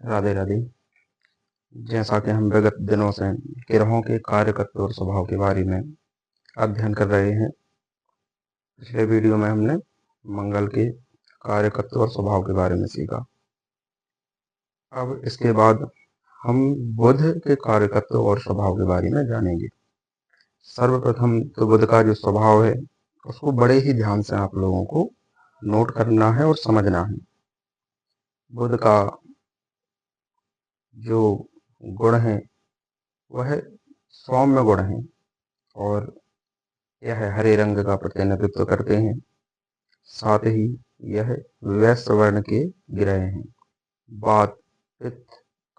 राधे राधे। जैसा कि हम विगत दिनों से ग्रहों के कार्यकत्व और स्वभाव के बारे में अध्ययन कर रहे हैं। पिछले वीडियो में हमने मंगल के कार्यकत्व और स्वभाव के बारे में सीखा। अब इसके बाद हम बुध के कार्यकत्व और स्वभाव के बारे में जानेंगे। सर्वप्रथम तो बुध का जो स्वभाव है उसको बड़े ही ध्यान से आप लोगों को नोट करना है और समझना है। बुध का जो गुण है वह सौम्य गुण है और यह हरे रंग का प्रतिनिधित्व करते हैं। साथ ही यह वैश्य वर्ण के ग्रह हैं। वात, पित्त,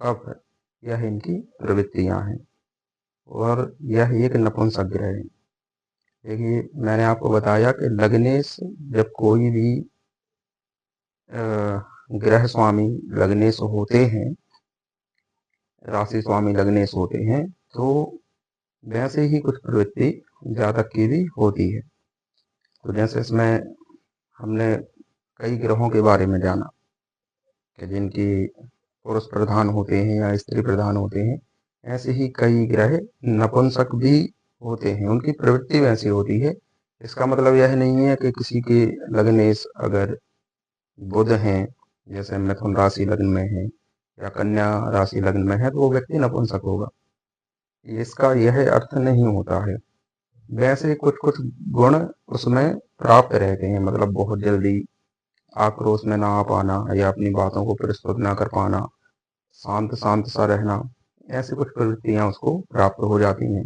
कफ यह इनकी प्रवृत्तियां हैं और यह एक नपुंसक ग्रह है। देखिए, मैंने आपको बताया कि लग्नेश जब कोई भी ग्रह स्वामी लग्नेश होते हैं, राशि स्वामी लग्नेश होते हैं, तो वैसे ही कुछ प्रवृत्ति जातक की भी होती है। तो जैसे इसमें हमने कई ग्रहों के बारे में जाना कि जिनकी पुरुष प्रधान होते हैं या स्त्री प्रधान होते हैं, ऐसे ही कई ग्रह नपुंसक भी होते हैं, उनकी प्रवृत्ति वैसी होती है। इसका मतलब यह नहीं है कि किसी के लग्नेश अगर बुध हैं, जैसे मिथुन राशि लग्न में है या कन्या राशि लग्न में है, तो वो व्यक्ति नपुंसक होगा। इसका यह अर्थ नहीं होता है। वैसे कुछ कुछ गुण उसमें प्राप्त रहते हैं, मतलब बहुत जल्दी आक्रोश में ना आ पाना या अपनी बातों को प्रस्तुत ना कर पाना, शांत शांत सा रहना, ऐसी कुछ प्रवृत्तियां उसको प्राप्त हो जाती हैं।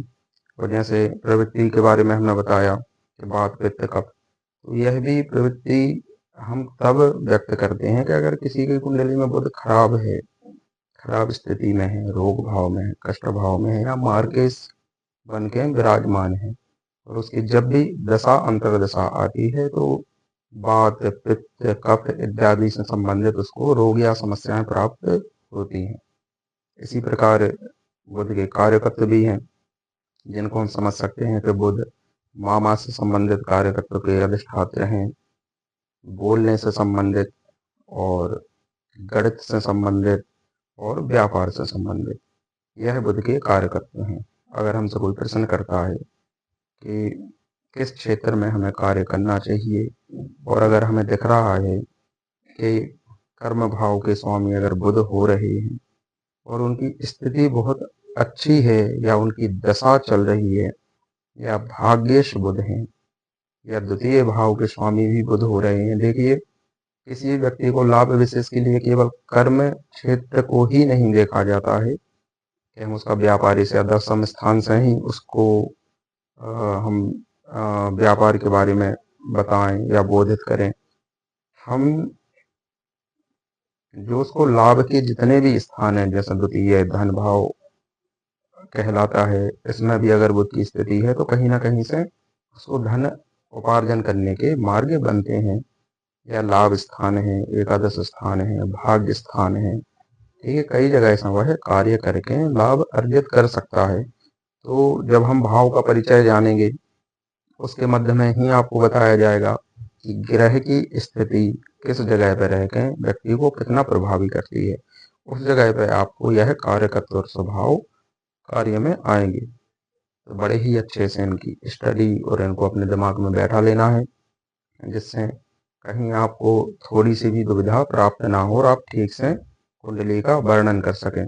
और जैसे प्रवृत्ति के बारे में हमने बताया कि वात, पित्त, कफ, तो यह भी प्रवृत्ति हम तब व्यक्त करते हैं कि अगर किसी की कुंडली में बुध खराब है, खराब स्थिति में है, रोग भाव में है, कष्ट भाव में है या मार्केश बन के विराजमान है, और उसकी जब भी दशा अंतर्दशा आती है तो वात, पित्त, कफ इत्यादि से संबंधित उसको रोग या समस्याएं प्राप्त होती हैं। इसी प्रकार बुध के कार्यकत्व भी हैं, जिनको हम समझ सकते हैं कि बुध मामा से संबंधित कार्यकत्व के अधिष्ठात्र हैं, बोलने से संबंधित और गणित से संबंधित और व्यापार से संबंधित, यह बुध के कार्यकत्व हैं। अगर हमसे कोई प्रश्न करता है कि किस क्षेत्र में हमें कार्य करना चाहिए, और अगर हमें दिख रहा है कि कर्म भाव के स्वामी अगर बुध हो रहे हैं और उनकी स्थिति बहुत अच्छी है या उनकी दशा चल रही है या भाग्येश बुध हैं या द्वितीय भाव के स्वामी भी बुध हो रहे हैं। देखिए, किसी व्यक्ति को लाभ विशेष के लिए केवल कर्म क्षेत्र को ही नहीं देखा जाता है कि हम उसका व्यापारी से या दशम स्थान से ही उसको हम व्यापार के बारे में बताएं या बोधित करें। हम जो उसको लाभ के जितने भी स्थान हैं, जैसे द्वितीय धन भाव कहलाता है, इसमें भी अगर बुध की स्थिति है तो कहीं ना कहीं से उसको धन उपार्जन करने के मार्ग बनते हैं, या लाभ स्थान है, एकादश स्थान है, भाग्य स्थान है, ठीक है, कई जगह ऐसा वह कार्य करके लाभ अर्जित कर सकता है। तो जब हम भाव का परिचय जानेंगे, उसके मध्य में ही आपको बताया जाएगा कि ग्रह की स्थिति किस जगह पर रह के व्यक्ति को कितना प्रभावी करती है। उस जगह पर आपको यह कार्यकत्व और स्वभाव कार्य में आएंगे। तो बड़े ही अच्छे से इनकी स्टडी और इनको अपने दिमाग में बैठा लेना है, जिससे कहीं आपको थोड़ी सी भी दुविधा प्राप्त ना हो और आप ठीक से कुंडली का वर्णन कर सकें।